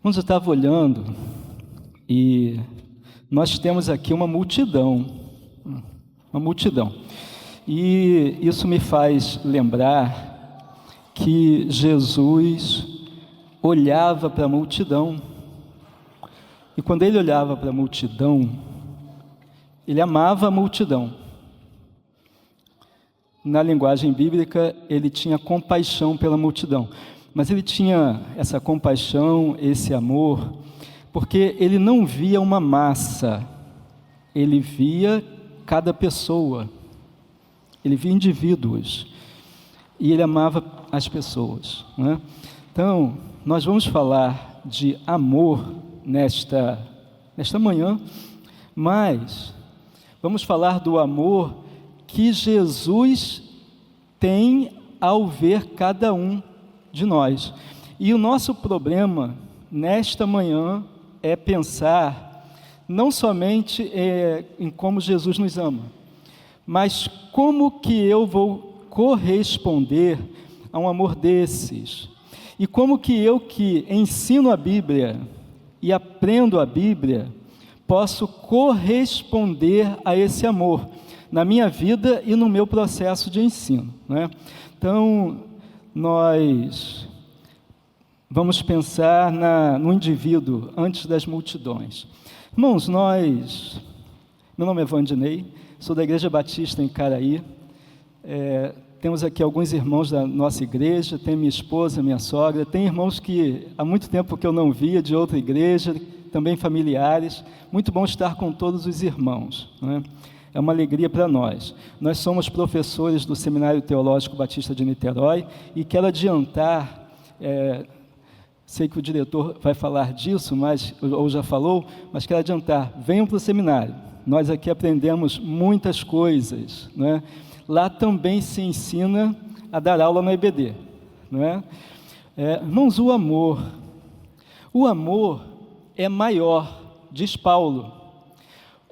Quando eu estava olhando, e nós temos aqui uma multidão, e isso me faz lembrar que Jesus olhava para a multidão, e quando ele olhava para a multidão, ele amava a multidão. Na linguagem bíblica, ele tinha compaixão pela multidão. Mas ele tinha essa compaixão, esse amor, porque ele não via uma massa, ele via cada pessoa, ele via indivíduos, e ele amava as pessoas, né? Então, nós vamos falar de amor nesta manhã, mas vamos falar do amor que Jesus tem ao ver cada um de nós. E o nosso problema nesta manhã é pensar não somente em como Jesus nos ama, mas como que eu vou corresponder a um amor desses, e como que eu, que ensino a Bíblia e aprendo a Bíblia, posso corresponder a esse amor na minha vida e no meu processo de ensino, né? Então, nós vamos pensar no indivíduo antes das multidões. Irmãos, meu nome é Vandinei, sou da Igreja Batista em Caraí, temos aqui alguns irmãos da nossa igreja, tem minha esposa, minha sogra, tem irmãos que há muito tempo que eu não via, de outra igreja, também familiares. Muito bom estar com todos os irmãos, né? É uma alegria para nós. Nós somos professores do Seminário Teológico Batista de Niterói e quero adiantar, sei que o diretor vai falar disso, ou já falou, mas quero adiantar, venham para o seminário. Nós aqui aprendemos muitas coisas, né? Lá também se ensina a dar aula na EBD, não é? Irmãos, o amor é maior, diz Paulo.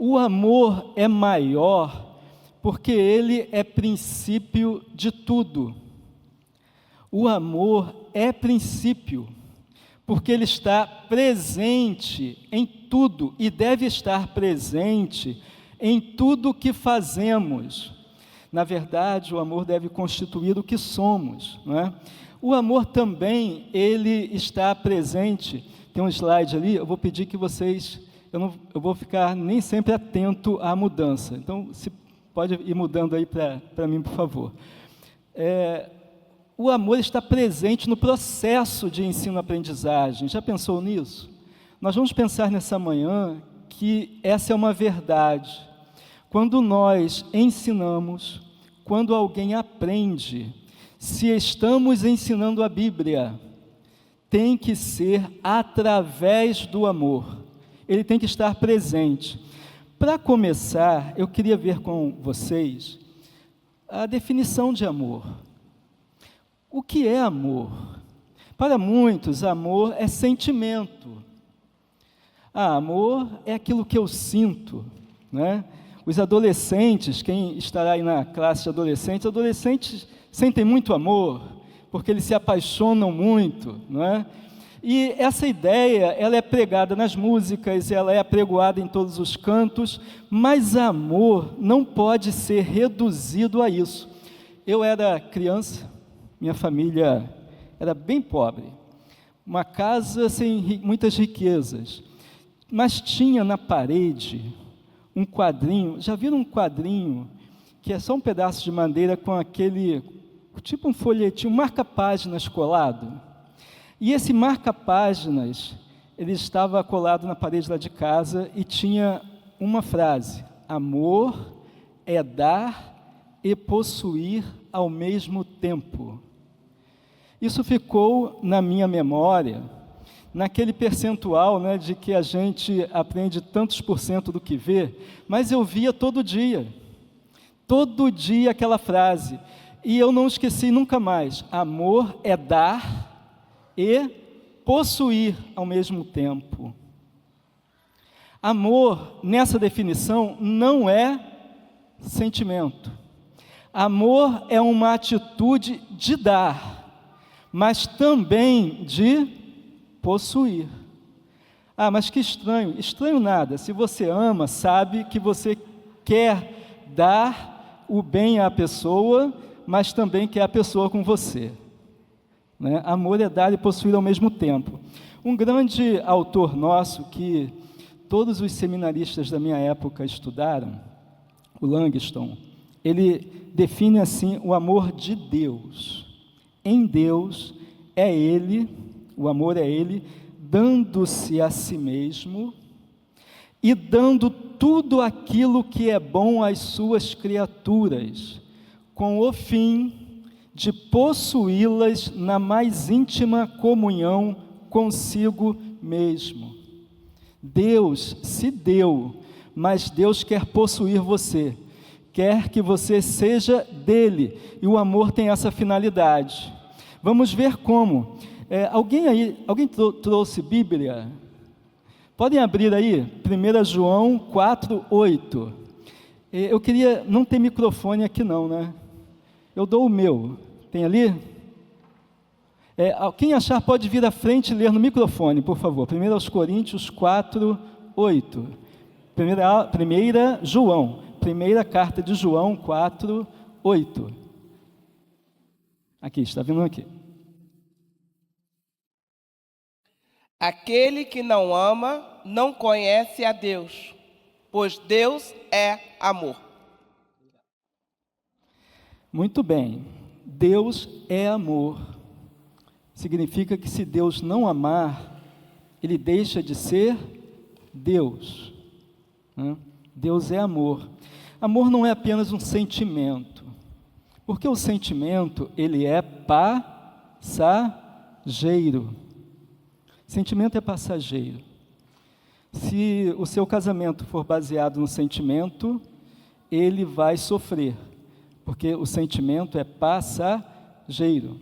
O amor é maior porque ele é princípio de tudo. O amor é princípio porque ele está presente em tudo e deve estar presente em tudo que fazemos. Na verdade, o amor deve constituir o que somos, não é? O amor também, ele está presente. Tem um slide ali, eu vou pedir que vocês... Eu vou ficar nem sempre atento à mudança. Então, se pode ir mudando aí para mim, por favor. O amor está presente no processo de ensino-aprendizagem. Já pensou nisso? Nós vamos pensar nessa manhã que essa é uma verdade. Quando nós ensinamos, quando alguém aprende, se estamos ensinando a Bíblia, tem que ser através do amor. Ele tem que estar presente. Para começar, eu queria ver com vocês a definição de amor. O que é amor? Para muitos, amor é sentimento. Amor é aquilo que eu sinto, né? Os adolescentes, quem estará aí na classe de adolescentes sentem muito amor, porque eles se apaixonam muito, não é? E essa ideia, ela é pregada nas músicas, ela é apregoada em todos os cantos, mas amor não pode ser reduzido a isso. Eu era criança, minha família era bem pobre, uma casa sem muitas riquezas, mas tinha na parede um quadrinho. Já viram um quadrinho que é só um pedaço de madeira com aquele, tipo um folhetinho, um marca-páginas colado? E esse marca-páginas, ele estava colado na parede lá de casa e tinha uma frase: amor é dar e possuir ao mesmo tempo. Isso ficou na minha memória, naquele percentual, né, de que a gente aprende tantos por cento do que vê, mas eu via todo dia aquela frase, e eu não esqueci nunca mais: amor é dar e possuir ao mesmo tempo. Amor, nessa definição, não é sentimento. Amor é uma atitude de dar, mas também de possuir. Ah, mas que estranho. Estranho nada. Se você ama, sabe que você quer dar o bem à pessoa, mas também quer a pessoa com você. Né? Amor é dar e possuir ao mesmo tempo. Um grande autor nosso, que todos os seminaristas da minha época estudaram, o Langston, ele define assim o amor de Deus. Em Deus, é Ele, o amor é Ele, dando-se a si mesmo e dando tudo aquilo que é bom às suas criaturas, com o fim de possuí-las na mais íntima comunhão consigo mesmo. Deus se deu, mas Deus quer possuir você, quer que você seja dele, e o amor tem essa finalidade. Vamos ver como. Alguém trouxe Bíblia? Podem abrir aí, 1 João 4:8. Eu queria, não tem microfone aqui não, né? Eu dou o meu. Tem ali? Quem achar pode vir à frente e ler no microfone, por favor. 1 Coríntios 4:8. 1 João, primeira carta de João 4:8. Aqui, está vendo aqui. Aquele que não ama não conhece a Deus, pois Deus é amor. Muito bem. Deus é amor. Significa que se Deus não amar, Ele deixa de ser Deus. Deus é amor. Amor não é apenas um sentimento, porque o sentimento, ele é passageiro. Sentimento é passageiro. Se o seu casamento for baseado no sentimento, ele vai sofrer, porque o sentimento é passageiro.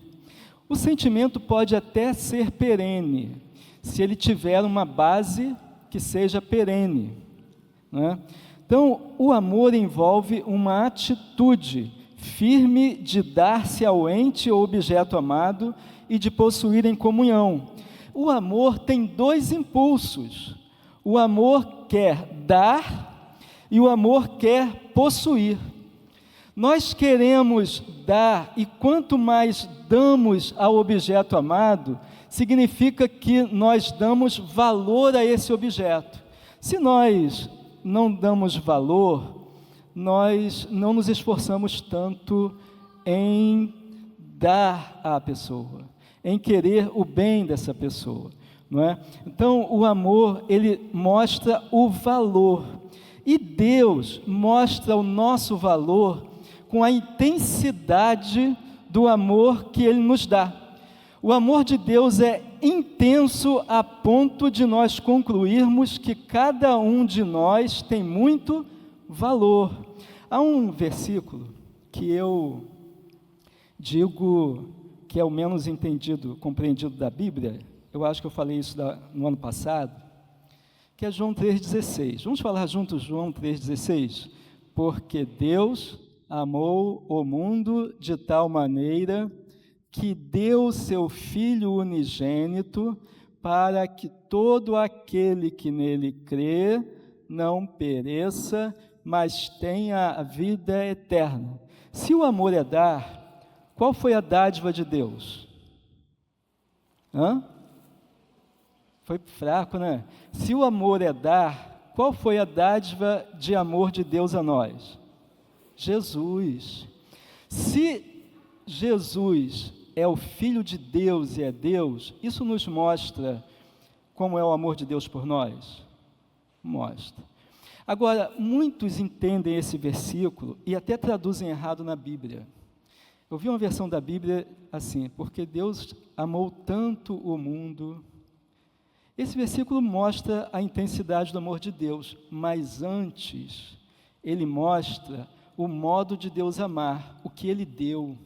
O sentimento pode até ser perene, se ele tiver uma base que seja perene, né? Então, o amor envolve uma atitude firme de dar-se ao ente ou objeto amado e de possuir em comunhão. O amor tem dois impulsos. O amor quer dar e o amor quer possuir. Nós queremos dar, e quanto mais damos ao objeto amado, significa que nós damos valor a esse objeto. Se nós não damos valor, nós não nos esforçamos tanto em dar à pessoa, em querer o bem dessa pessoa, não é? Então, o amor, ele mostra o valor, e Deus mostra o nosso valor com a intensidade do amor que Ele nos dá. O amor de Deus é intenso a ponto de nós concluirmos que cada um de nós tem muito valor. Há um versículo que eu digo que é o menos entendido, compreendido da Bíblia. Eu acho que eu falei isso no ano passado, que é João 3,16. Vamos falar juntos João 3,16? Porque Deus amou o mundo de tal maneira que deu seu Filho unigênito, para que todo aquele que nele crê não pereça, mas tenha a vida eterna. Se o amor é dar, qual foi a dádiva de Deus? Foi fraco, né? Se o amor é dar, qual foi a dádiva de amor de Deus a nós? Jesus. Se Jesus é o Filho de Deus e é Deus, isso nos mostra como é o amor de Deus por nós? Mostra. Agora, muitos entendem esse versículo e até traduzem errado na Bíblia. Eu vi uma versão da Bíblia assim, porque Deus amou tanto o mundo. Esse versículo mostra a intensidade do amor de Deus, mas antes, ele mostra o modo de Deus amar, o que Ele deu.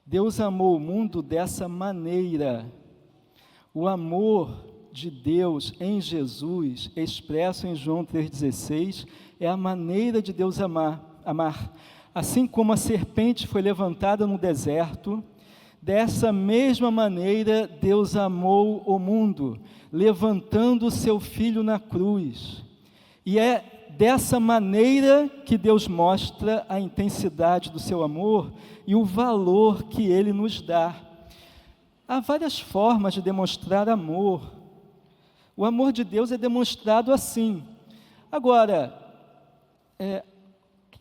Deus amou o mundo dessa maneira. O amor de Deus em Jesus, expresso em João 3,16, é a maneira de Deus amar. Assim como a serpente foi levantada no deserto, Dessa mesma maneira, Deus amou o mundo, levantando o seu Filho na cruz. E é dessa maneira que Deus mostra a intensidade do seu amor e o valor que Ele nos dá. Há várias formas de demonstrar amor. O amor de Deus é demonstrado assim. Agora,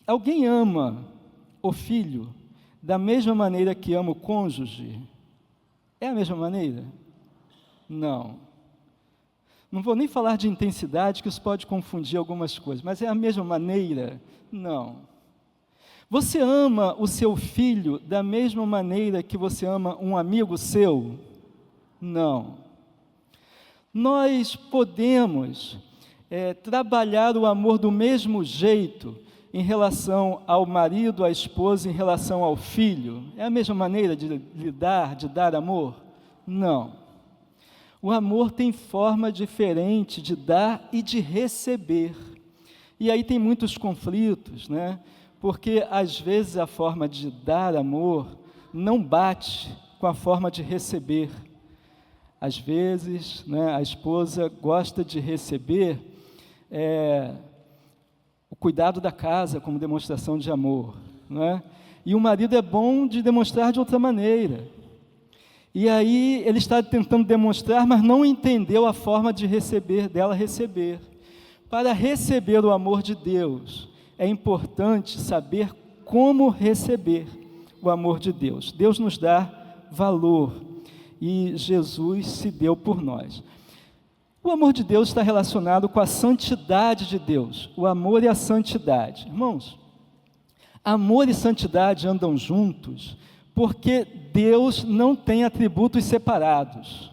alguém ama o filho da mesma maneira que ama o cônjuge? É a mesma maneira? Não. Não vou nem falar de intensidade, que isso pode confundir algumas coisas, mas é a mesma maneira? Não. Você ama o seu filho da mesma maneira que você ama um amigo seu? Não. Nós podemos trabalhar o amor do mesmo jeito em relação ao marido, à esposa, em relação ao filho? É a mesma maneira de lidar, de dar amor? Não. O amor tem forma diferente de dar e de receber. E aí tem muitos conflitos, né? Porque às vezes a forma de dar amor não bate com a forma de receber. Às vezes, né, a esposa gosta de receber o cuidado da casa como demonstração de amor, né? E o marido é bom de demonstrar de outra maneira. E aí ele está tentando demonstrar, mas não entendeu a forma de receber, dela receber. Para receber o amor de Deus, é importante saber como receber o amor de Deus. Deus nos dá valor e Jesus se deu por nós. O amor de Deus está relacionado com a santidade de Deus, o amor e a santidade. Irmãos, amor e santidade andam juntos porque Deus não tem atributos separados.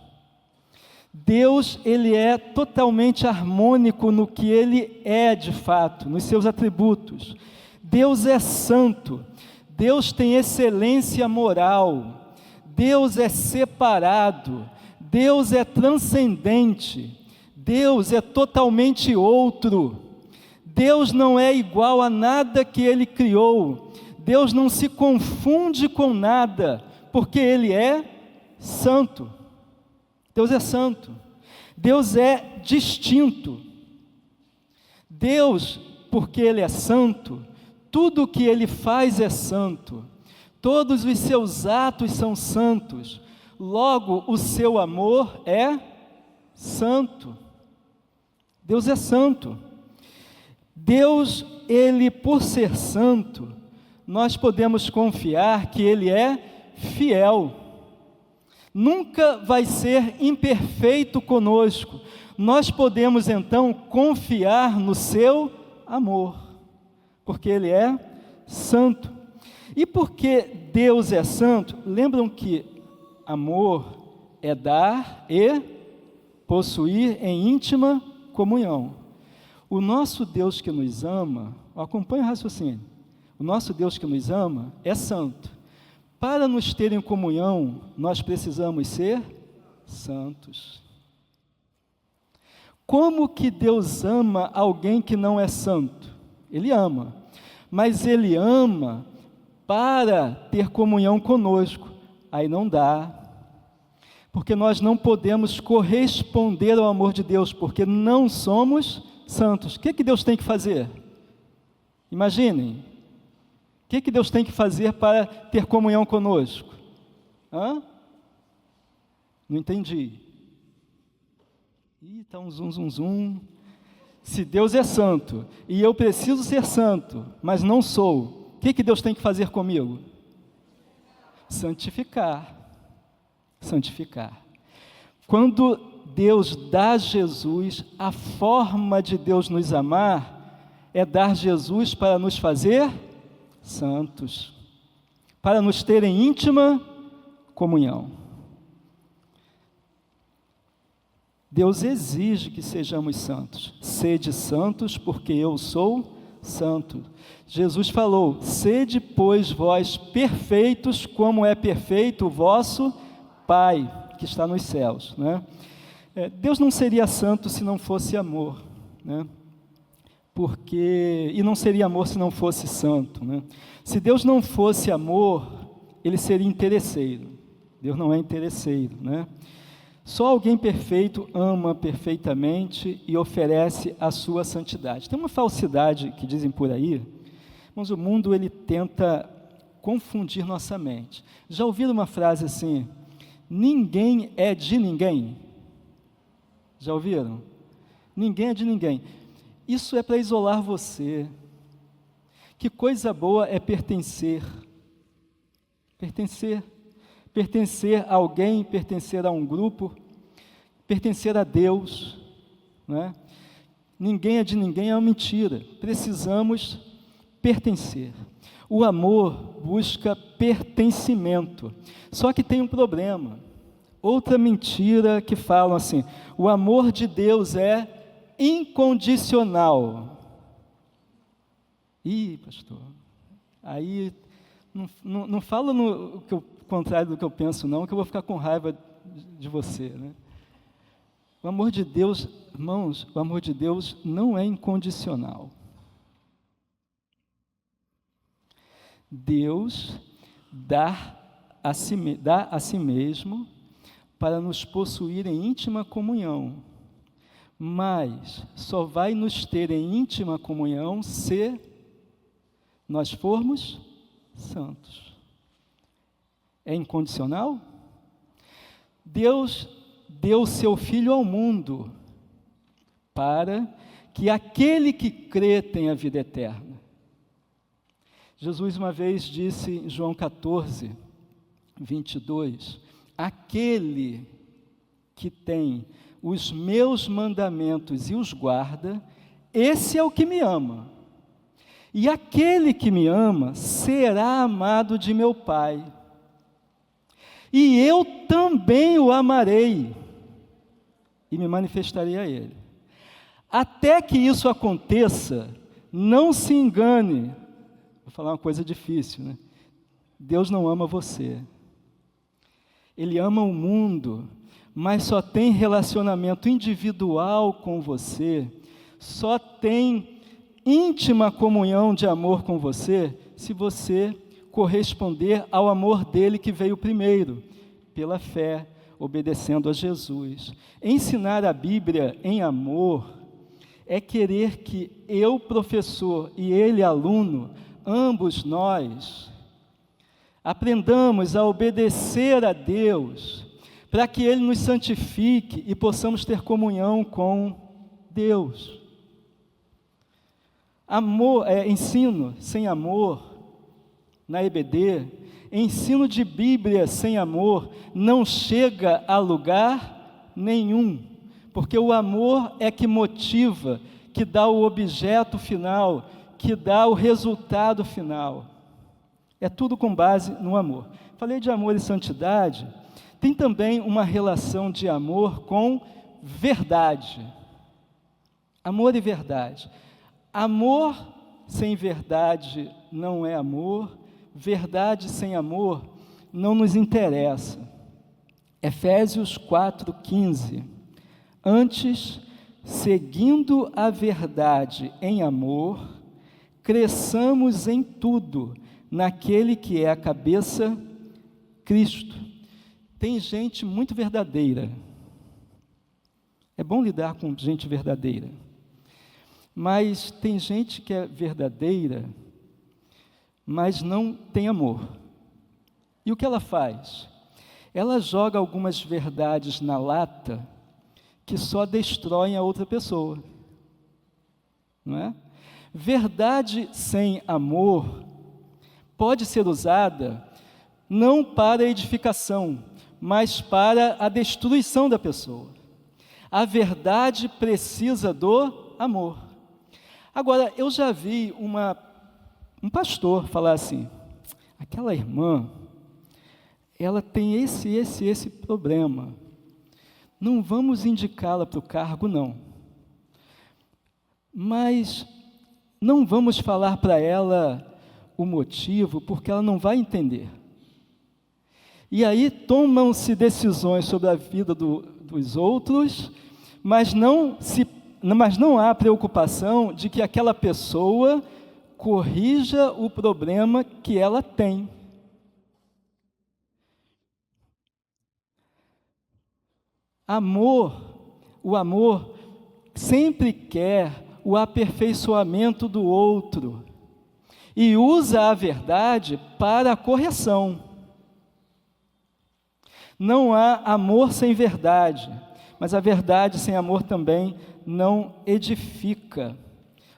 Deus, Ele é totalmente harmônico no que Ele é de fato, nos seus atributos. Deus é santo, Deus tem excelência moral, Deus é separado, Deus é transcendente, Deus é totalmente outro. Deus não é igual a nada que Ele criou. Deus não se confunde com nada, porque Ele é santo. Deus é santo. Deus é distinto. Deus, porque Ele é santo, tudo o que Ele faz é santo. Todos os seus atos são santos. Logo, o seu amor é santo. Deus é santo. Deus, Ele, por ser santo, nós podemos confiar que Ele é fiel. Nunca vai ser imperfeito conosco. Nós podemos, então, confiar no seu amor, porque Ele é santo. E porque Deus é santo, lembram que amor é dar e possuir em íntima comunhão. O nosso Deus que nos ama, acompanhe o raciocínio, o nosso Deus que nos ama é santo. Para nos ter em comunhão, nós precisamos ser santos. Como que Deus ama alguém que não é santo? Ele ama, mas Ele ama para ter comunhão conosco. Aí não dá, porque nós não podemos corresponder ao amor de Deus, porque não somos santos. O que Deus tem que fazer? Imaginem, o que Deus tem que fazer para ter comunhão conosco? Não entendi. Está um zum. Se Deus é santo, e eu preciso ser santo, mas não sou, o que Deus tem que fazer comigo? Santificar. Quando Deus dá Jesus, a forma de Deus nos amar é dar Jesus para nos fazer santos, para nos ter em íntima comunhão. Deus exige que sejamos santos. Sede santos, porque eu sou santo. Jesus falou: sede, pois, vós perfeitos, como é perfeito o vosso Pai, que está nos céus, né? Deus não seria santo se não fosse amor, né? E não seria amor se não fosse santo, né? Se Deus não fosse amor, Ele seria interesseiro. Deus não é interesseiro, né? Só alguém perfeito ama perfeitamente e oferece a sua santidade. Tem uma falsidade que dizem por aí, mas o mundo ele tenta confundir nossa mente. Já ouviram uma frase assim: ninguém é de ninguém? Já ouviram? Ninguém é de ninguém. Isso é para isolar você. Que coisa boa é pertencer. Pertencer. Pertencer a alguém, pertencer a um grupo, pertencer a Deus, não é? Ninguém é de ninguém é uma mentira. Precisamos pertencer. O amor busca pertencimento. Só que tem um problema. Outra mentira que falam assim: o amor de Deus é incondicional. Ih, pastor, aí não fala no contrário do que eu penso não, que eu vou ficar com raiva de você, né? O amor de Deus, irmãos, o amor de Deus não é incondicional. Deus dá a si mesmo para nos possuir em íntima comunhão, mas só vai nos ter em íntima comunhão se nós formos santos. É incondicional? Deus deu seu Filho ao mundo para que aquele que crê tenha vida eterna. Jesus uma vez disse em João 14, 22, aquele que tem os meus mandamentos e os guarda, esse é o que me ama. E aquele que me ama será amado de meu Pai. E eu também o amarei e me manifestarei a ele. Até que isso aconteça, não se engane. Vou falar uma coisa difícil, né? Deus não ama você. Ele ama o mundo, mas só tem relacionamento individual com você, só tem íntima comunhão de amor com você, se você corresponder ao amor dele que veio primeiro, pela fé, obedecendo a Jesus. Ensinar a Bíblia em amor é querer que eu, professor, e ele, aluno, ambos nós, aprendamos a obedecer a Deus, para que Ele nos santifique e possamos ter comunhão com Deus. Ensino sem amor, na EBD, ensino de Bíblia sem amor, não chega a lugar nenhum, porque o amor é que motiva, que dá o objeto final, que dá o resultado final. É tudo com base no amor. Falei de amor e santidade, tem também uma relação de amor com verdade. Amor e verdade. Amor sem verdade não é amor, verdade sem amor não nos interessa. Efésios 4:15. Antes, seguindo a verdade em amor, cresçamos em tudo naquele que é a cabeça, Cristo. Tem gente muito verdadeira. É bom lidar com gente verdadeira. Mas tem gente que é verdadeira, mas não tem amor. E o que ela faz? Ela joga algumas verdades na lata que só destroem a outra pessoa. Não é? Verdade sem amor pode ser usada não para a edificação, mas para a destruição da pessoa. A verdade precisa do amor. Agora, eu já vi um pastor falar assim: aquela irmã, ela tem esse problema, não vamos indicá-la para o cargo, não. Mas não vamos falar para ela o motivo, porque ela não vai entender. E aí tomam-se decisões sobre a vida dos outros, mas não há preocupação de que aquela pessoa corrija o problema que ela tem. O amor sempre quer o aperfeiçoamento do outro e usa a verdade para a correção. Não há amor sem verdade, mas a verdade sem amor também não edifica.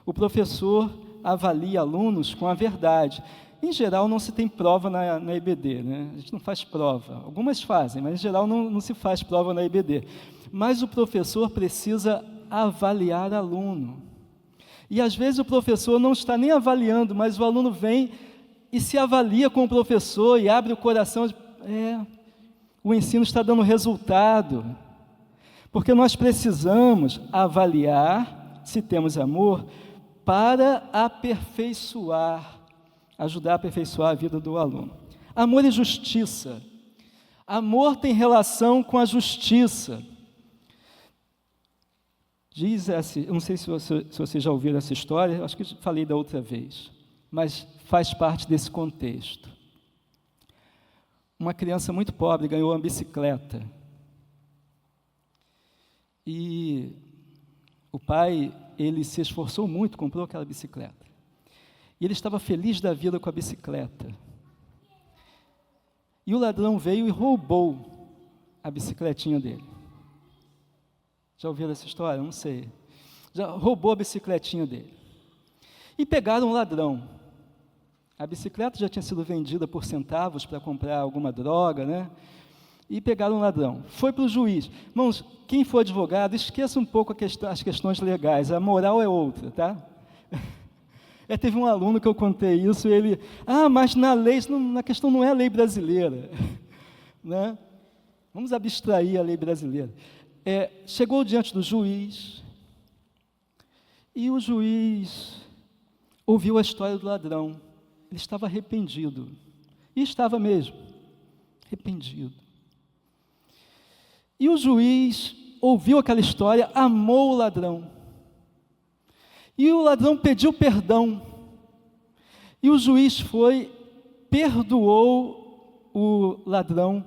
O professor avalia alunos com a verdade. Em geral, não se tem prova na EBD, né? A gente não faz prova. Algumas fazem, mas em geral não se faz prova na EBD. Mas o professor precisa avaliar aluno. E às vezes o professor não está nem avaliando, mas o aluno vem e se avalia com o professor e abre o coração. O ensino está dando resultado. Porque nós precisamos avaliar, se temos amor, para aperfeiçoar, ajudar a aperfeiçoar a vida do aluno. Amor e justiça. Amor tem relação com a justiça. Eu não sei se vocês já ouviram essa história, acho que eu falei da outra vez, mas faz parte desse contexto. Uma criança muito pobre ganhou uma bicicleta. E o pai, ele se esforçou muito, comprou aquela bicicleta. E ele estava feliz da vida com a bicicleta. E o ladrão veio e roubou a bicicletinha dele. Já ouviram essa história? Não sei. Já roubou a bicicletinha dele. E pegaram o ladrão. A bicicleta já tinha sido vendida por centavos para comprar alguma droga, né? E pegaram o ladrão. Foi para o juiz. Irmãos, quem for advogado, esqueça um pouco as questões legais. A moral é outra, tá? Teve um aluno que eu contei isso, e ele... mas na lei, na questão não é a lei brasileira. Né? Vamos abstrair a lei brasileira. Chegou diante do juiz, e o juiz ouviu a história do ladrão. Ele estava arrependido. E estava mesmo. Arrependido. E o juiz ouviu aquela história, amou o ladrão. E o ladrão pediu perdão. E o juiz perdoou o ladrão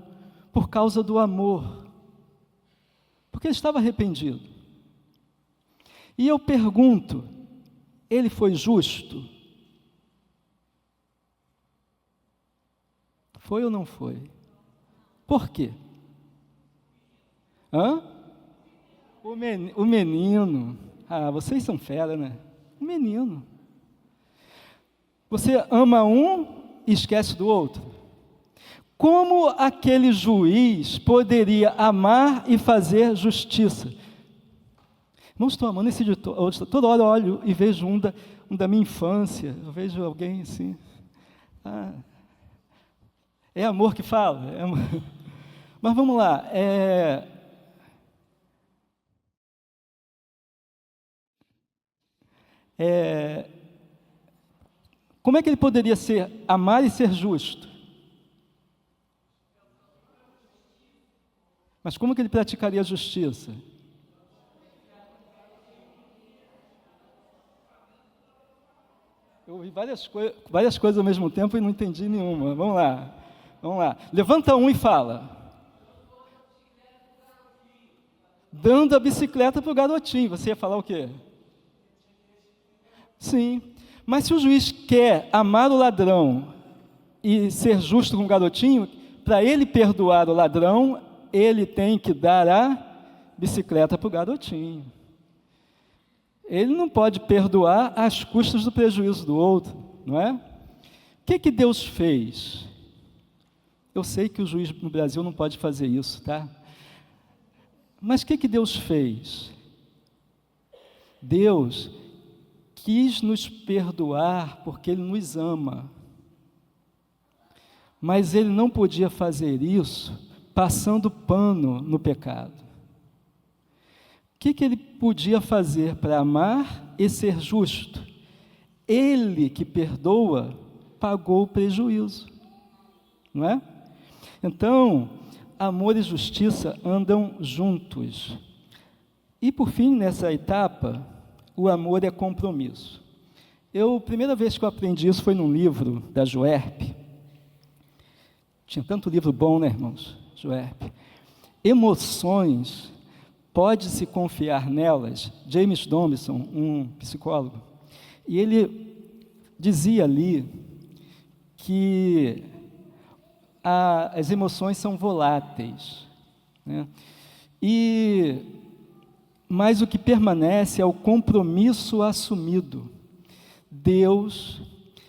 por causa do amor. Porque ele estava arrependido. E eu pergunto, ele foi justo? Foi ou não foi? Por quê? O menino. Vocês são fera, né? O menino. Você ama um e esquece do outro. Como aquele juiz poderia amar e fazer justiça? Não estou amando esse editor. Toda hora eu olho e vejo um da minha infância. Eu vejo alguém assim. É amor que fala. Mas vamos lá. Como é que ele poderia amar e ser justo? Mas como que ele praticaria a justiça? Eu ouvi várias coisas ao mesmo tempo e não entendi nenhuma. Vamos lá. Levanta um e fala. Dando a bicicleta para o garotinho. Você ia falar o quê? Sim. Mas se o juiz quer amar o ladrão e ser justo com o garotinho, para ele perdoar o ladrão, ele tem que dar a bicicleta para o garotinho. Ele não pode perdoar às custas do prejuízo do outro, não é? O que Deus fez? Eu sei que o juiz no Brasil não pode fazer isso, tá? Mas o que Deus fez? Deus quis nos perdoar porque Ele nos ama. Mas Ele não podia fazer isso passando pano no pecado. O que Ele podia fazer para amar e ser justo? Ele que perdoa, pagou o prejuízo. Não é? Então, amor e justiça andam juntos. E por fim, nessa etapa, o amor é compromisso. A primeira vez que eu aprendi isso foi num livro da Joerp. Tinha tanto livro bom, né, irmãos? Joerp. Emoções pode-se confiar nelas? James Dobson, um psicólogo, e ele dizia ali que as emoções são voláteis, né? Mas o que permanece é o compromisso assumido. Deus,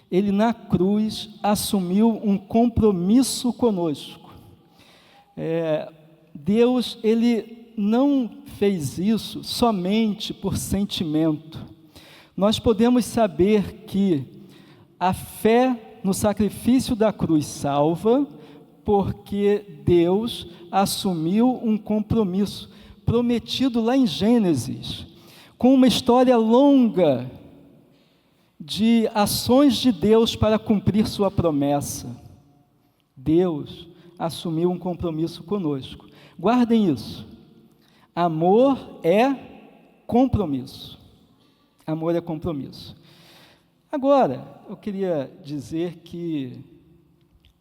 Ele na cruz assumiu um compromisso conosco. Deus, Ele não fez isso somente por sentimento. Nós podemos saber que a fé no sacrifício da cruz salva, porque Deus assumiu um compromisso prometido lá em Gênesis, com uma história longa de ações de Deus para cumprir sua promessa. Deus assumiu um compromisso conosco. Guardem isso. Amor é compromisso. Amor é compromisso. Agora, eu queria dizer que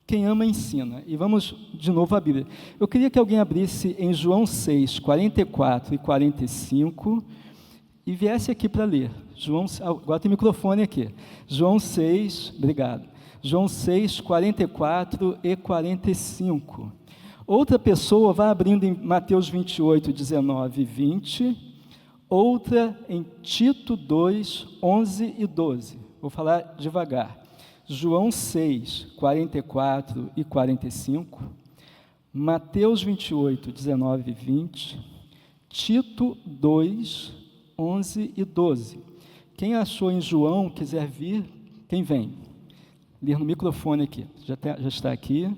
quem ama ensina. E vamos de novo à Bíblia. Eu queria que alguém abrisse em João 6, 44 e 45 e viesse aqui para ler. Agora tem microfone aqui. João 6, obrigado. João 6, 44 e 45. Outra pessoa vai abrindo em Mateus 28, 19 e 20. Outra em Tito 2, 11 e 12. Vou falar devagar. João 6, 44 e 45, Mateus 28, 19 e 20, Tito 2, 11 e 12. Quem achou em João, quiser vir, quem vem? Ler no microfone aqui, já está aqui.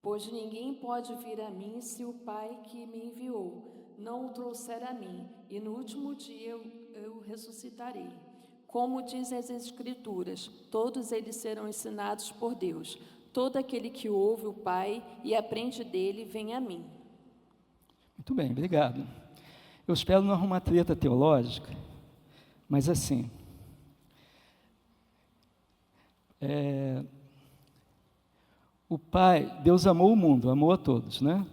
Pois ninguém pode vir a mim se o Pai que me enviou não o trouxer a mim, e no último dia eu ressuscitarei. Como dizem as Escrituras, todos eles serão ensinados por Deus. Todo aquele que ouve o Pai e aprende dele, vem a mim. Muito bem, obrigado. Eu espero não arrumar treta teológica, mas assim, o Pai, Deus amou o mundo, amou a todos, né?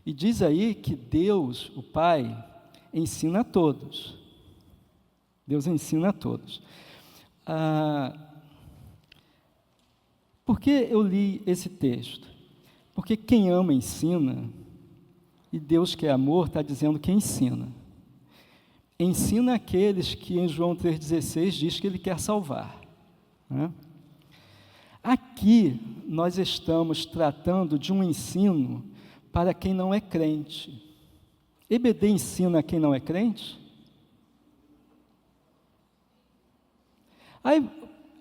E diz aí que Deus, o Pai, ensina a todos. Deus ensina a todos. Por que eu li esse texto? Porque quem ama ensina, e Deus que é amor está dizendo que ensina. Ensina aqueles que em João 3,16 diz que Ele quer salvar, né? Aqui nós estamos tratando de um ensino para quem não é crente. EBD ensina a quem não é crente?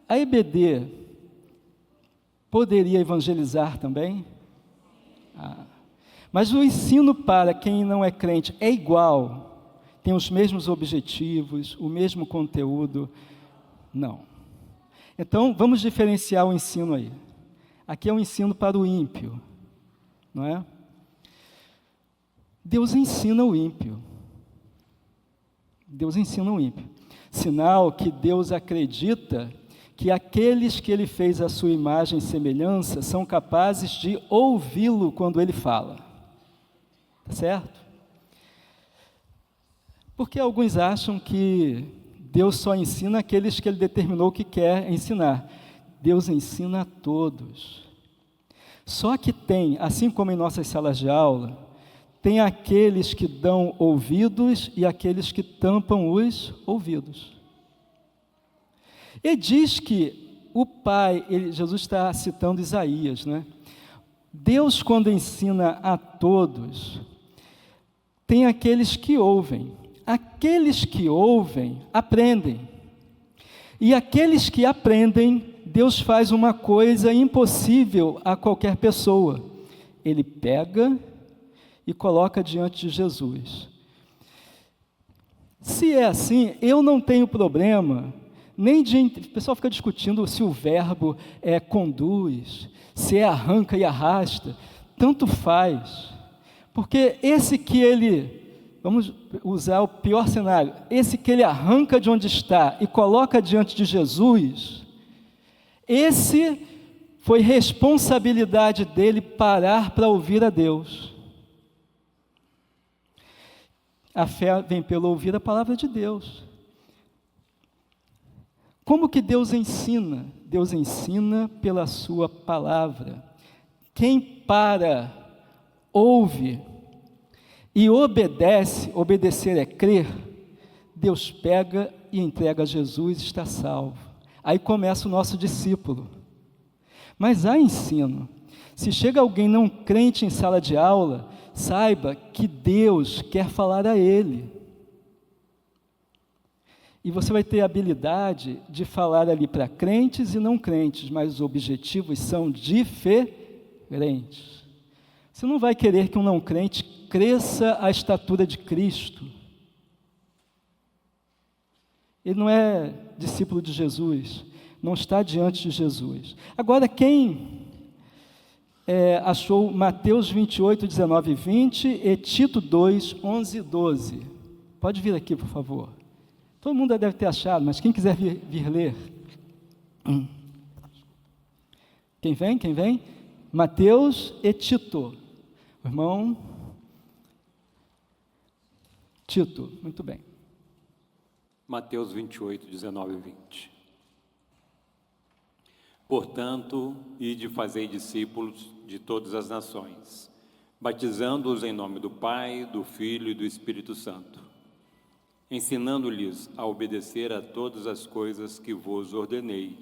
A EBD poderia evangelizar também? Mas o ensino para quem não é crente é igual? Tem os mesmos objetivos, o mesmo conteúdo? Não. Então, vamos diferenciar o ensino aí. Aqui é um ensino para o ímpio, não é? Deus ensina o ímpio. Deus ensina o ímpio. Sinal que Deus acredita que aqueles que Ele fez a sua imagem e semelhança são capazes de ouvi-lo quando Ele fala. Tá certo? Porque alguns acham que Deus só ensina aqueles que Ele determinou que quer ensinar. Deus ensina a todos. Só que tem, assim como em nossas salas de aula, tem aqueles que dão ouvidos e aqueles que tampam os ouvidos. E diz que o Pai, Jesus está citando Isaías, né? Deus, quando ensina a todos, tem aqueles que ouvem. Aqueles que ouvem, aprendem. E aqueles que aprendem, Deus faz uma coisa impossível a qualquer pessoa. Ele pega e coloca diante de Jesus. Se é assim, eu não tenho problema, nem de... O pessoal fica discutindo se o verbo conduz, se é arranca e arrasta, tanto faz, porque esse que ele, vamos usar o pior cenário, esse que ele arranca de onde está e coloca diante de Jesus, esse foi responsabilidade dele parar para ouvir a Deus. A fé vem pelo ouvir a palavra de Deus. Como que Deus ensina? Deus ensina pela sua palavra. Quem para, ouve e obedece, obedecer é crer, Deus pega e entrega a Jesus e está salvo. Aí começa o nosso discípulo. Mas há ensino. Se chega alguém não crente em sala de aula, saiba que Deus quer falar a ele. E você vai ter a habilidade de falar ali para crentes e não crentes, mas os objetivos são diferentes. Você não vai querer que um não crente cresça à estatura de Cristo. Ele não é discípulo de Jesus, não está diante de Jesus. Agora, quem achou Mateus 28, 19 e 20 e Tito 2, 11 e 12? Pode vir aqui, por favor. Todo mundo deve ter achado, mas quem quiser vir ler. Quem vem? Quem vem? Mateus e Tito. O irmão Tito, muito bem. Mateus 28, 19 e 20. Portanto, ide fazei discípulos de todas as nações, batizando-os em nome do Pai, do Filho e do Espírito Santo, ensinando-lhes a obedecer a todas as coisas que vos ordenei,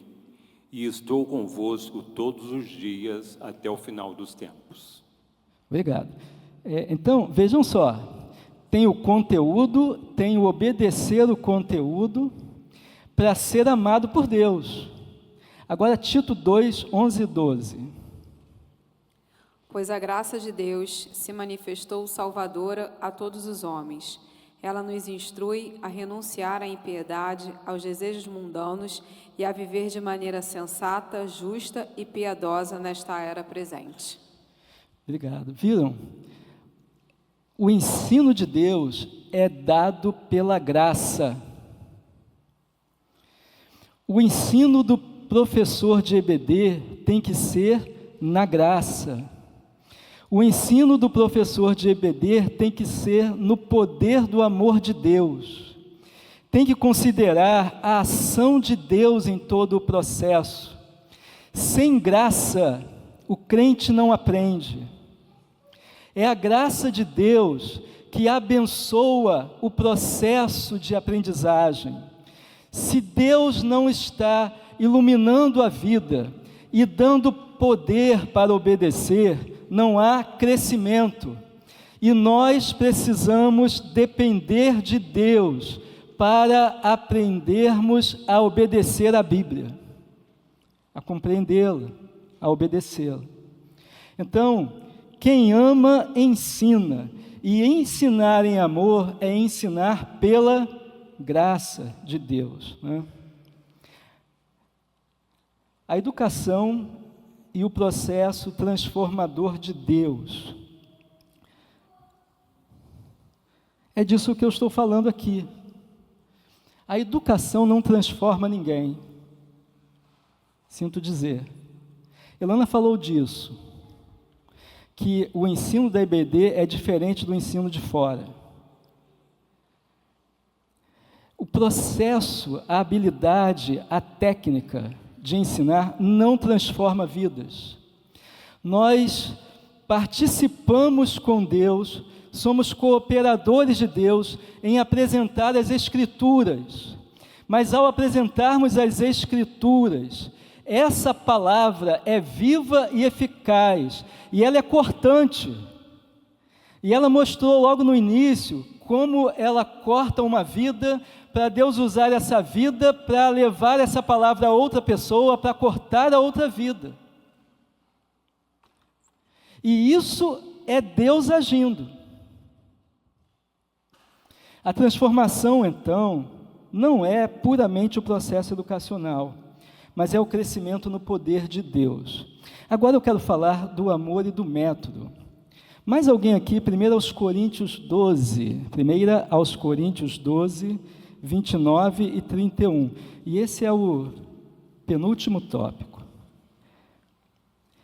e estou convosco todos os dias até o final dos tempos. Obrigado. Então, vejam só, tem o conteúdo, tem o obedecer o conteúdo para ser amado por Deus. Agora, Tito 2, 11 e 12. Pois a graça de Deus se manifestou salvadora a todos os homens. Ela nos instrui a renunciar à impiedade, aos desejos mundanos e a viver de maneira sensata, justa e piedosa nesta era presente. Obrigado. Viram? O ensino de Deus é dado pela graça. O ensino do professor de EBD tem que ser na graça. O ensino do professor de EBD tem que ser no poder do amor de Deus. Tem que considerar a ação de Deus em todo o processo. Sem graça, o crente não aprende. É a graça de Deus que abençoa o processo de aprendizagem. Se Deus não está iluminando a vida e dando poder para obedecer, não há crescimento. E nós precisamos depender de Deus para aprendermos a obedecer a Bíblia, a compreendê-la, a obedecê-la. Então, quem ama, ensina. E ensinar em amor é ensinar pela graça de Deus, né? A educação e o processo transformador de Deus. É disso que eu estou falando aqui. A educação não transforma ninguém. Sinto dizer. Elana falou disso, que o ensino da EBD é diferente do ensino de fora. O processo, a habilidade, a técnica de ensinar não transforma vidas. Nós participamos com Deus, somos cooperadores de Deus em apresentar as Escrituras. Mas ao apresentarmos as Escrituras, essa palavra é viva e eficaz, e ela é cortante. E ela mostrou logo no início como ela corta uma vida, para Deus usar essa vida para levar essa palavra a outra pessoa, para cortar a outra vida. E isso é Deus agindo. A transformação, então, não é puramente o processo educacional, mas é o crescimento no poder de Deus. Agora eu quero falar do amor e do método. Mais alguém aqui, 1 aos Coríntios 12, 1 aos Coríntios 12, 29 e 31. E esse é o penúltimo tópico.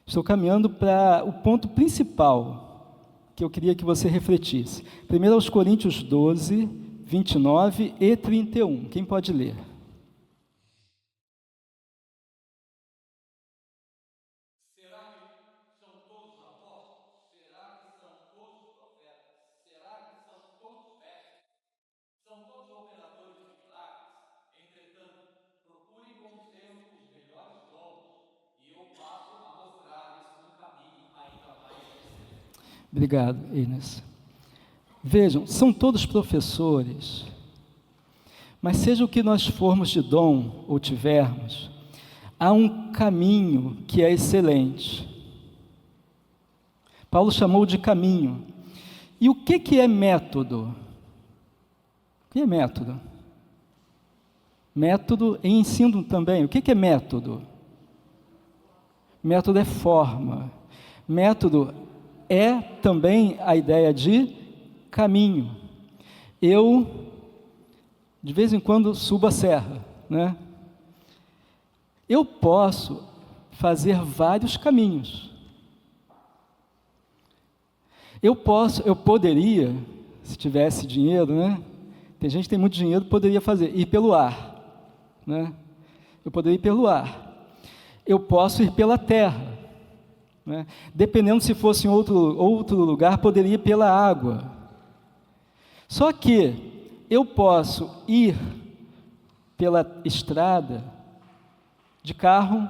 Estou caminhando para o ponto principal que eu queria que você refletisse. 1 Coríntios 12, 29 e 31. Quem pode ler? Obrigado, Inês. Vejam, são todos professores, mas seja o que nós formos de dom ou tivermos, há um caminho que é excelente. Paulo chamou de caminho. E o que é método? O que é método? Método em ensino também. O que é método? Método é forma. Método é também a ideia de caminho. Eu, de vez em quando, subo a serra, né? Eu posso fazer vários caminhos. Eu poderia, se tivesse dinheiro, né? Tem gente que tem muito dinheiro, poderia ir pelo ar, né? Eu poderia ir pelo ar. Eu posso ir pela terra, né? Dependendo se fosse em outro lugar, poderia ir pela água. Só que eu posso ir pela estrada de carro,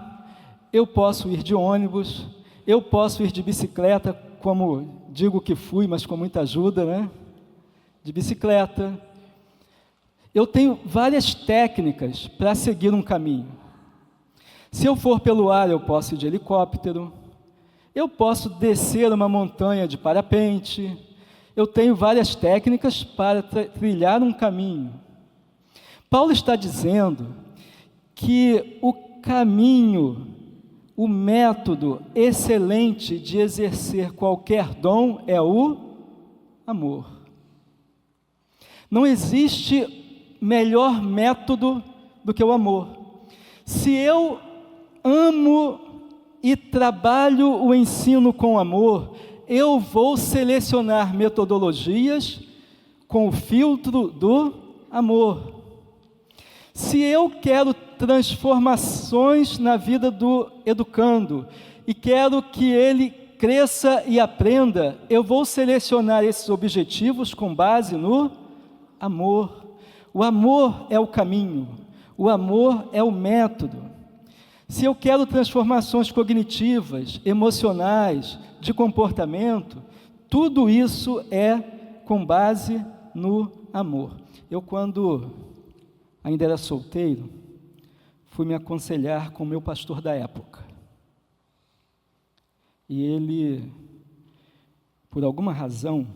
eu posso ir de ônibus, eu posso ir de bicicleta, como digo que fui, mas com muita ajuda, né? De bicicleta. Eu tenho várias técnicas para seguir um caminho. Se eu for pelo ar, eu posso ir de helicóptero. Eu posso descer uma montanha de parapente. Eu tenho várias técnicas para trilhar um caminho. Paulo está dizendo que o caminho, o método excelente de exercer qualquer dom é o amor. Não existe melhor método do que o amor. Se eu amo e trabalho o ensino com amor, eu vou selecionar metodologias com o filtro do amor. Se eu quero transformações na vida do educando e quero que ele cresça e aprenda, eu vou selecionar esses objetivos com base no amor. O amor é o caminho, o amor é o método. Se eu quero transformações cognitivas, emocionais, de comportamento, tudo isso é com base no amor. Eu, quando ainda era solteiro, fui me aconselhar com o meu pastor da época. E ele, por alguma razão,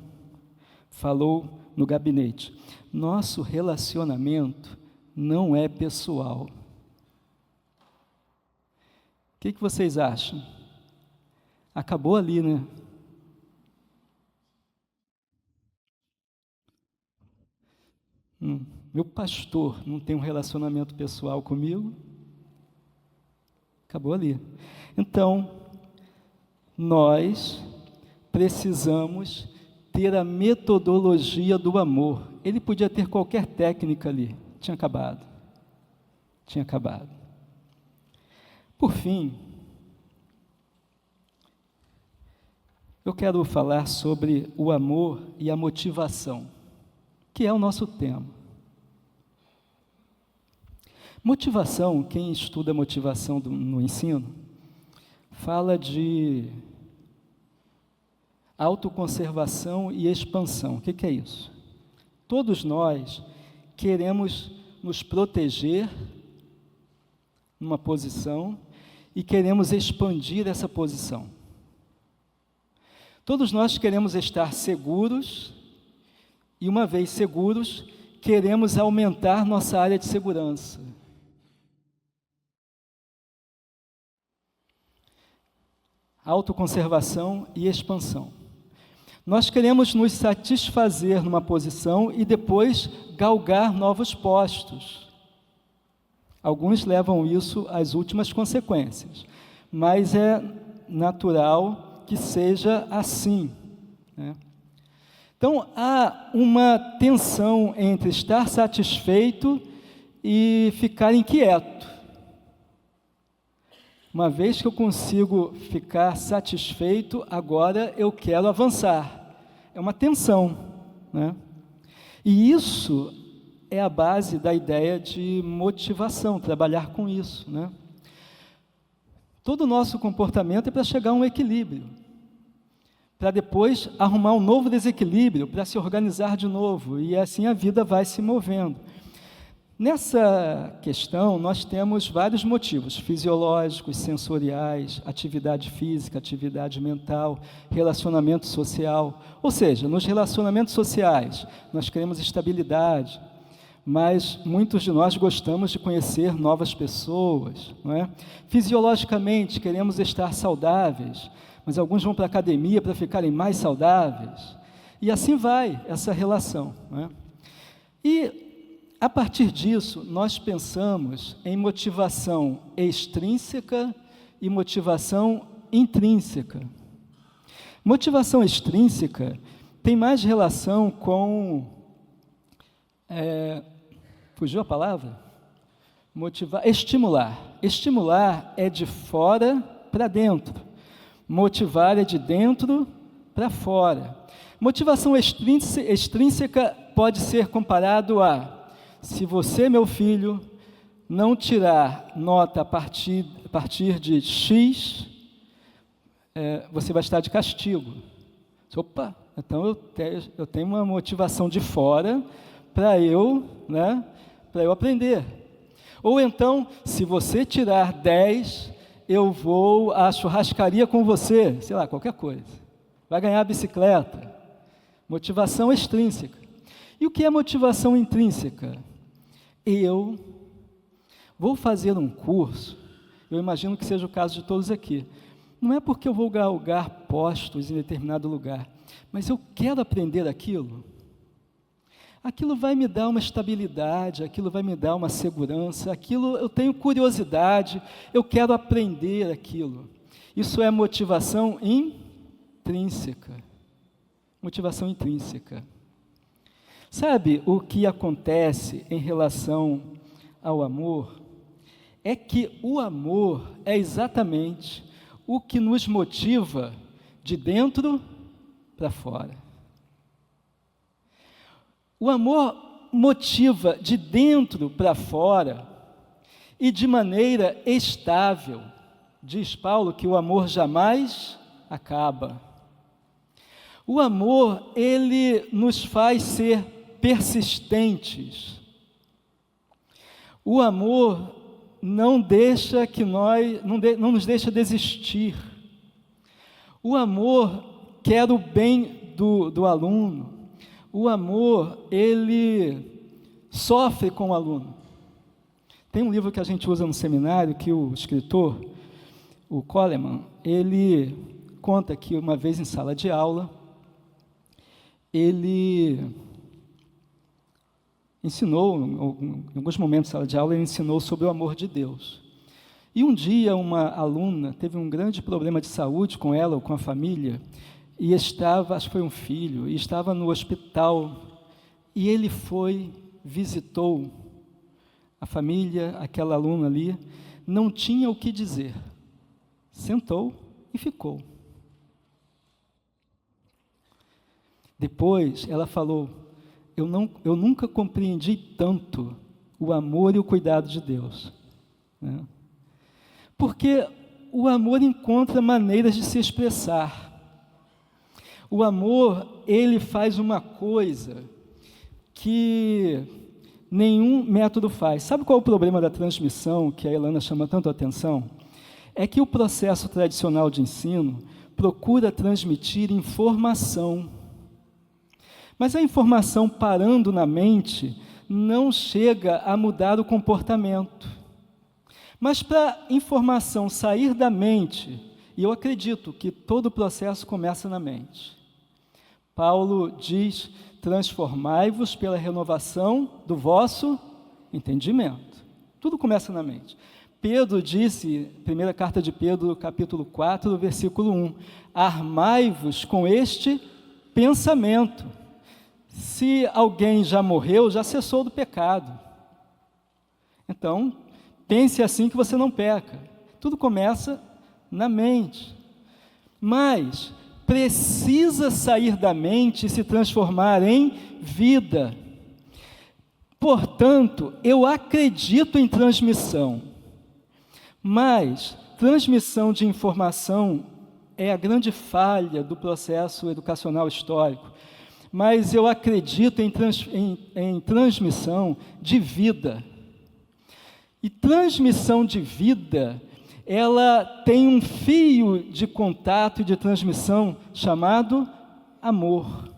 falou no gabinete: nosso relacionamento não é pessoal. O que vocês acham? Acabou ali, né? Meu pastor não tem um relacionamento pessoal comigo? Acabou ali. Então, nós precisamos ter a metodologia do amor. Ele podia ter qualquer técnica ali. Tinha acabado. Tinha acabado. Por fim, eu quero falar sobre o amor e a motivação, que é o nosso tema. Motivação, quem estuda motivação no ensino, fala de autoconservação e expansão. O que é isso? Todos nós queremos nos proteger numa posição e queremos expandir essa posição. Todos nós queremos estar seguros e, uma vez seguros, queremos aumentar nossa área de segurança. Autoconservação e expansão. Nós queremos nos satisfazer numa posição e depois galgar novos postos. Alguns levam isso às últimas consequências, mas é natural que seja assim. né? Então, há uma tensão entre estar satisfeito e ficar inquieto. Uma vez que eu consigo ficar satisfeito, agora eu quero avançar. É uma tensão, né? E isso é a base da ideia de motivação, trabalhar com isso, né? Todo o nosso comportamento é para chegar a um equilíbrio, para depois arrumar um novo desequilíbrio, para se organizar de novo, e assim a vida vai se movendo. Nessa questão, nós temos vários motivos fisiológicos, sensoriais, atividade física, atividade mental, relacionamento social. Ou seja, nos relacionamentos sociais, nós queremos estabilidade, mas muitos de nós gostamos de conhecer novas pessoas, não é? Fisiologicamente, queremos estar saudáveis, mas alguns vão para a academia para ficarem mais saudáveis. E assim vai essa relação, não é? E a partir disso, nós pensamos em motivação extrínseca e motivação intrínseca. Motivação extrínseca tem mais relação com... fugiu a palavra? Estimular. Estimular é de fora para dentro. Motivar é de dentro para fora. Motivação extrínseca pode ser comparado a: se você, meu filho, não tirar nota a partir de X, você vai estar de castigo. Opa, então eu tenho uma motivação de fora para eu aprender. Ou então, se você tirar 10, eu vou à churrascaria com você, sei lá, qualquer coisa. Vai ganhar a bicicleta. Motivação extrínseca. E o que é motivação intrínseca? Eu vou fazer um curso, eu imagino que seja o caso de todos aqui. Não é porque eu vou galgar postos em determinado lugar, mas eu quero aprender aquilo. Aquilo vai me dar uma estabilidade, aquilo vai me dar uma segurança, aquilo eu tenho curiosidade, eu quero aprender aquilo. Isso é motivação intrínseca. Motivação intrínseca. Sabe o que acontece em relação ao amor? É que o amor é exatamente o que nos motiva de dentro para fora. O amor motiva de dentro para fora e de maneira estável. Diz Paulo que o amor jamais acaba. O amor, ele nos faz ser persistentes. O amor não nos deixa desistir. O amor quer o bem do aluno. O amor, ele sofre com o aluno. Tem um livro que a gente usa no seminário, que o escritor, o Coleman, ele conta que uma vez em sala de aula, ele ensinou, em alguns momentos da sala de aula, ele ensinou sobre o amor de Deus. E um dia uma aluna teve um grande problema de saúde com ela ou com a família, e estava, acho que foi um filho, e estava no hospital, e ele visitou a família, aquela aluna ali, não tinha o que dizer, sentou e ficou. Depois ela falou: eu nunca compreendi tanto o amor e o cuidado de Deus, né? Porque o amor encontra maneiras de se expressar. O amor, ele faz uma coisa que nenhum método faz. Sabe qual é o problema da transmissão, que a Elana chama tanto a atenção? É que o processo tradicional de ensino procura transmitir informação. Mas a informação parando na mente não chega a mudar o comportamento. Mas para a informação sair da mente, e eu acredito que todo o processo começa na mente. Paulo diz: transformai-vos pela renovação do vosso entendimento. Tudo começa na mente. Pedro disse, primeira carta de Pedro, capítulo 4, versículo 1, armai-vos com este pensamento. Se alguém já morreu, já cessou do pecado. Então, pense assim que você não peca. Tudo começa na mente. Mas precisa sair da mente e se transformar em vida. Portanto, eu acredito em transmissão. Mas transmissão de informação é a grande falha do processo educacional histórico. Mas eu acredito em transmissão de vida. E transmissão de vida, ela tem um fio de contato e de transmissão chamado amor.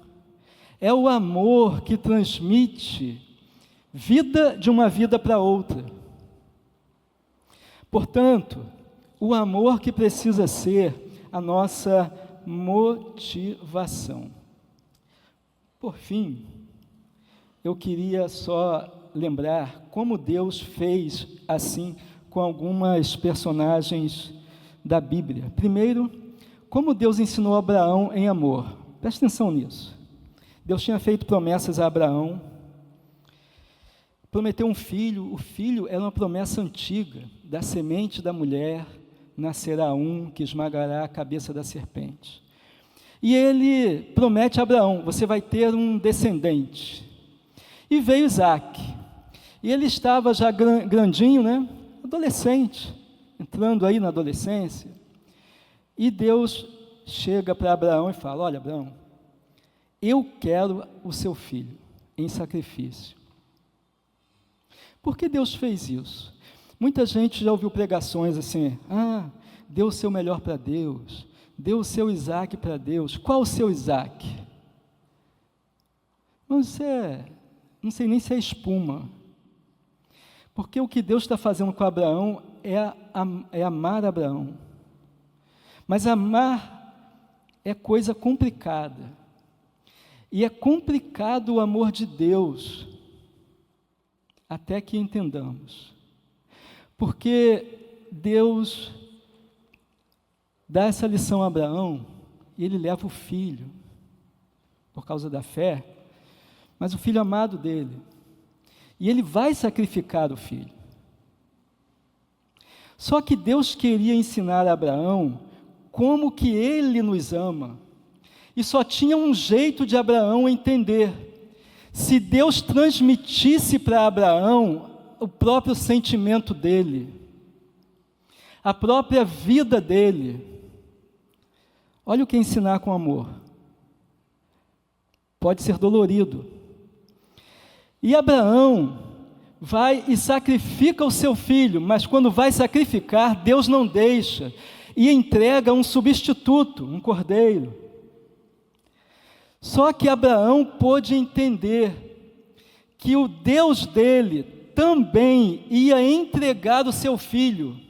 É o amor que transmite vida de uma vida para outra. Portanto, o amor que precisa ser a nossa motivação. Por fim, eu queria só lembrar como Deus fez assim com algumas personagens da Bíblia. Primeiro, como Deus ensinou Abraão em amor. Preste atenção nisso. Deus tinha feito promessas a Abraão, prometeu um filho. O filho era uma promessa antiga, da semente da mulher nascerá um que esmagará a cabeça da serpente. E ele promete a Abraão, você vai ter um descendente. E veio Isaac. E ele estava já grandinho, né? Adolescente, entrando aí na adolescência. E Deus chega para Abraão e fala, olha, Abraão, eu quero o seu filho em sacrifício. Por que Deus fez isso? Muita gente já ouviu pregações assim, deu o seu melhor para Deus, deu o seu Isaac para Deus. Qual o seu Isaac? Não sei nem se é espuma. Porque o que Deus está fazendo com Abraão é amar Abraão. Mas amar é coisa complicada. E é complicado o amor de Deus, até que entendamos. Porque Deus dá essa lição a Abraão, e ele leva o filho, por causa da fé, mas o filho amado dele. E ele vai sacrificar o filho. Só que Deus queria ensinar a Abraão como que ele nos ama. E só tinha um jeito de Abraão entender. Se Deus transmitisse para Abraão o próprio sentimento dele, a própria vida dele. Olha o que é ensinar com amor. Pode ser dolorido. E Abraão vai e sacrifica o seu filho, mas quando vai sacrificar, Deus não deixa e entrega um substituto, um cordeiro. Só que Abraão pôde entender que o Deus dele também ia entregar o seu filho,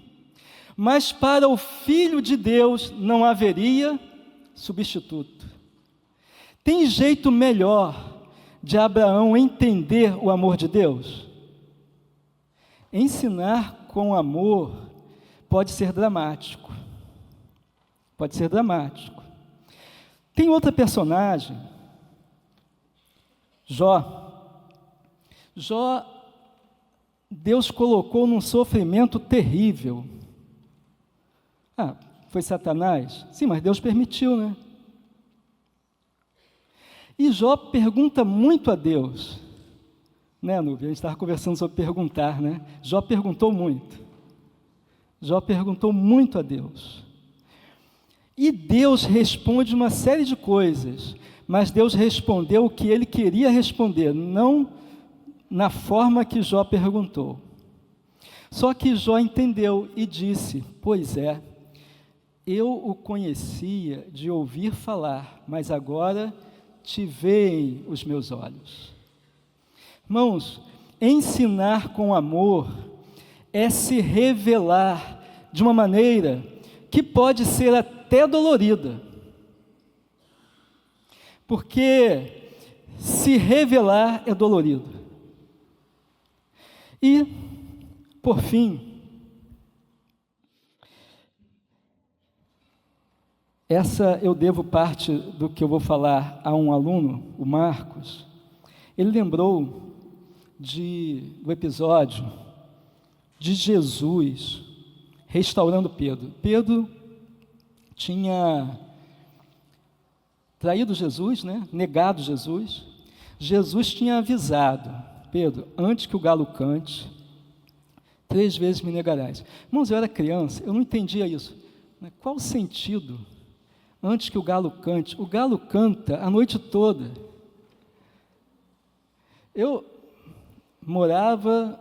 mas para o Filho de Deus não haveria substituto. Tem jeito melhor de Abraão entender o amor de Deus? Ensinar com amor pode ser dramático. Pode ser dramático. Tem outra personagem, Jó. Jó, Deus colocou num sofrimento terrível. Foi Satanás? Sim, mas Deus permitiu, né? E Jó pergunta muito a Deus. Né, Nubia? A gente estava conversando sobre perguntar, né? Jó perguntou muito. Jó perguntou muito a Deus. E Deus responde uma série de coisas, mas Deus respondeu o que ele queria responder, não na forma que Jó perguntou. Só que Jó entendeu e disse, pois é, eu o conhecia de ouvir falar, mas agora te veem os meus olhos. Irmãos, ensinar com amor é se revelar de uma maneira que pode ser até dolorida. Porque se revelar é dolorido. E, por fim, eu devo parte do que eu vou falar a um aluno, o Marcos. Ele lembrou do episódio de Jesus restaurando Pedro. Pedro tinha traído Jesus, negado Jesus. Jesus tinha avisado: Pedro, antes que o galo cante, 3 vezes me negarás. Irmãos, eu era criança, eu não entendia isso. Qual o sentido? Antes que o galo cante. O galo canta a noite toda. Eu morava,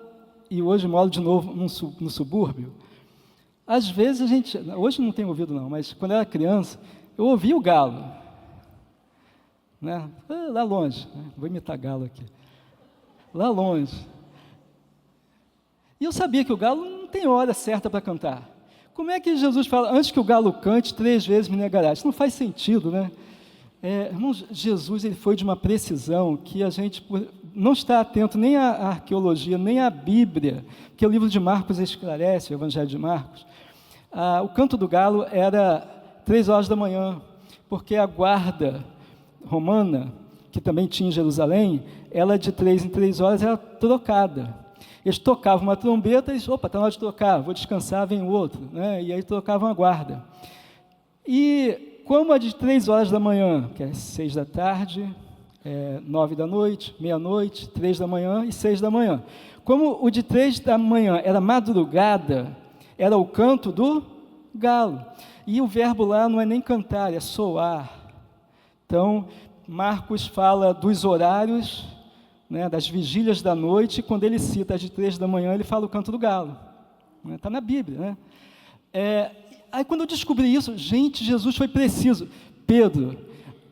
e hoje moro de novo no subúrbio. Às vezes hoje não tenho ouvido não, mas quando eu era criança, eu ouvia o galo. Lá longe, vou imitar galo aqui. Lá longe. E eu sabia que o galo não tem hora certa para cantar. Como é que Jesus fala, antes que o galo cante, 3 vezes me negarás? Isso não faz sentido, irmãos, Jesus ele foi de uma precisão que a gente não está atento nem à arqueologia, nem à Bíblia, que o livro de Marcos esclarece, o Evangelho de Marcos. O canto do galo era 3 horas da manhã, porque a guarda romana, que também tinha em Jerusalém, ela de 3 em 3 horas era trocada. Eles tocavam uma trombeta e opa, está na hora de tocar, vou descansar, vem o outro, e aí trocavam a guarda. E como a de 3 horas da manhã, que é 6 da tarde, 9 da noite, meia-noite, 3 da manhã e 6 da manhã. Como o de 3 da manhã era madrugada, era o canto do galo. E o verbo lá não é nem cantar, é soar. Então, Marcos fala dos horários, das vigílias da noite, e quando ele cita as de 3 da manhã, ele fala o canto do galo. Está na Bíblia. Aí quando eu descobri isso, gente, Jesus foi preciso. Pedro,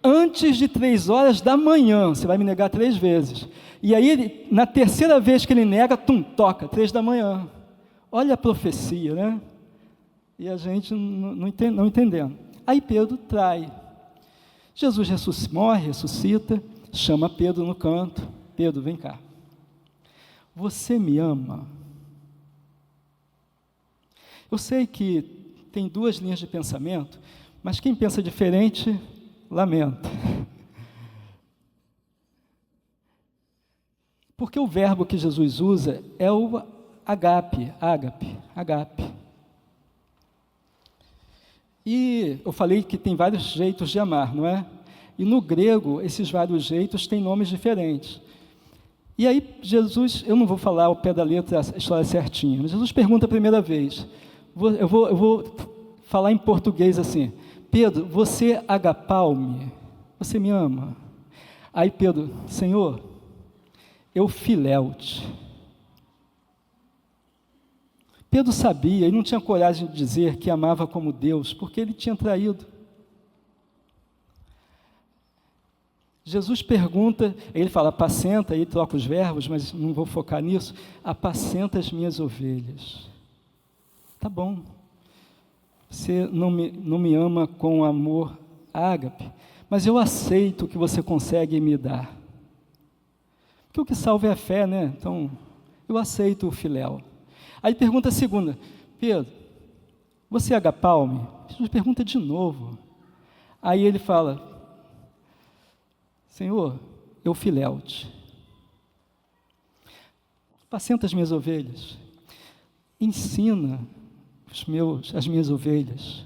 antes de 3 horas da manhã, você vai me negar 3 vezes. E aí, na terceira vez que ele nega, toca, 3 da manhã. Olha a profecia, E a gente não entendendo. Aí Pedro trai. Jesus morre, ressuscita, chama Pedro no canto. Pedro, vem cá. Você me ama? Eu sei que tem 2 linhas de pensamento, mas quem pensa diferente, lamenta. Porque o verbo que Jesus usa é o ágape. E eu falei que tem vários jeitos de amar, não é? E no grego, esses vários jeitos têm nomes diferentes. E aí Jesus, eu não vou falar ao pé da letra a história certinha, mas Jesus pergunta a primeira vez, eu vou falar em português assim: Pedro, você agapau-me? Você me ama? Aí Pedro: Senhor, eu filéu-te. Pedro sabia e não tinha coragem de dizer que amava como Deus, porque ele tinha traído. Jesus pergunta, ele fala, apacenta, aí troca os verbos, mas não vou focar nisso, apacenta as minhas ovelhas. Tá bom, você não me ama com amor ágape, mas eu aceito o que você consegue me dar. Porque o que salva é a fé, Então, eu aceito o filéu. Aí pergunta a segunda: Pedro, você agapau-me? Jesus pergunta de novo. Aí ele fala: Senhor, eu filéu-te. Apacenta as minhas ovelhas. Ensina as minhas ovelhas.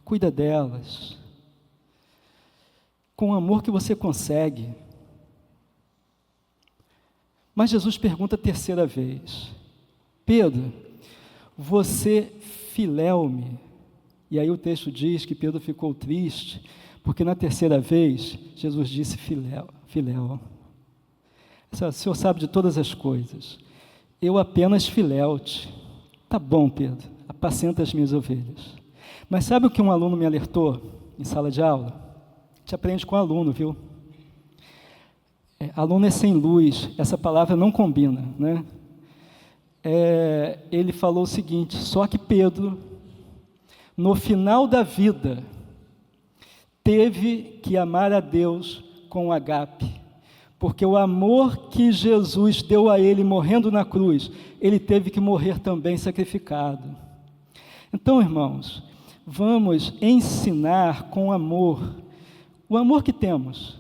Cuida delas. Com o amor que você consegue. Mas Jesus pergunta a terceira vez: Pedro, você filéu-me? E aí o texto diz que Pedro ficou triste, porque na terceira vez, Jesus disse filéu. O Senhor sabe de todas as coisas. Eu apenas filéu-te. Tá bom, Pedro, apacenta as minhas ovelhas. Mas sabe o que um aluno me alertou em sala de aula? A gente aprende com aluno, viu? Aluno é sem luz, essa palavra não combina, Ele falou o seguinte: só que Pedro, no final da vida, teve que amar a Deus com agape, porque o amor que Jesus deu a ele morrendo na cruz, ele teve que morrer também sacrificado. Então, irmãos, vamos ensinar com amor, o amor que temos,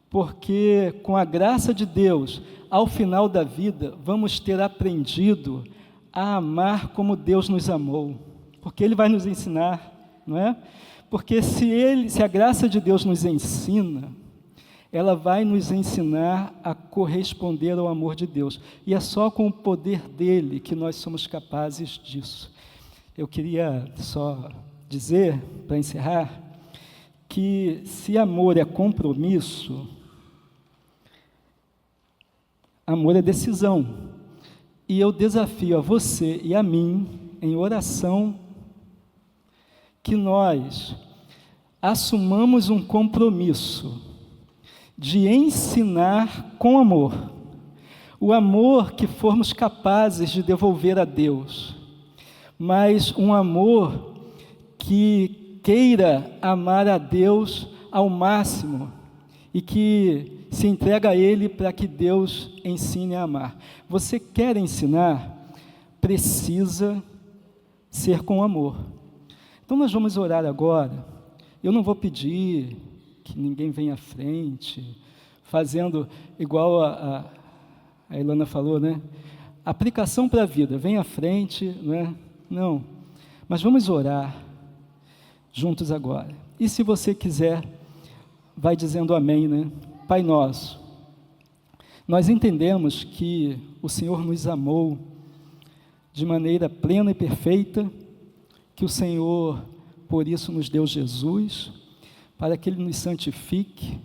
porque com a graça de Deus, ao final da vida, vamos ter aprendido a amar como Deus nos amou, porque Ele vai nos ensinar, não é? Porque se a graça de Deus nos ensina, ela vai nos ensinar a corresponder ao amor de Deus, e é só com o poder dEle que nós somos capazes disso. Eu queria só dizer, para encerrar, que se amor é compromisso, amor é decisão. E eu desafio a você e a mim, em oração, que nós assumamos um compromisso de ensinar com amor, o amor que formos capazes de devolver a Deus, mas um amor que queira amar a Deus ao máximo e que se entrega a Ele para que Deus ensine a amar. Você quer ensinar? Precisa ser com amor. Então nós vamos orar agora. Eu não vou pedir que ninguém venha à frente, fazendo igual a Ilana falou, né? Aplicação para a vida, vem à frente, não é? Não, mas vamos orar juntos agora. E se você quiser, vai dizendo amém, né? Pai nosso, nós entendemos que o Senhor nos amou de maneira plena e perfeita, que o Senhor, por isso, nos deu Jesus, para que Ele nos santifique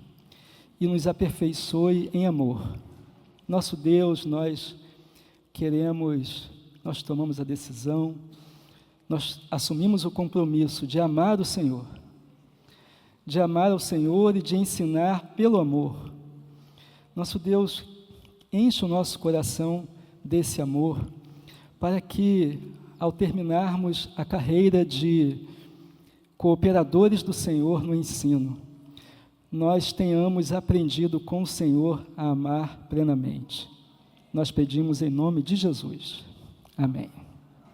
e nos aperfeiçoe em amor. Nosso Deus, nós tomamos a decisão, nós assumimos o compromisso de amar o Senhor, de amar ao Senhor e de ensinar pelo amor. Nosso Deus, enche o nosso coração desse amor, para que, ao terminarmos a carreira de cooperadores do Senhor no ensino, nós tenhamos aprendido com o Senhor a amar plenamente. Nós pedimos em nome de Jesus. Amém.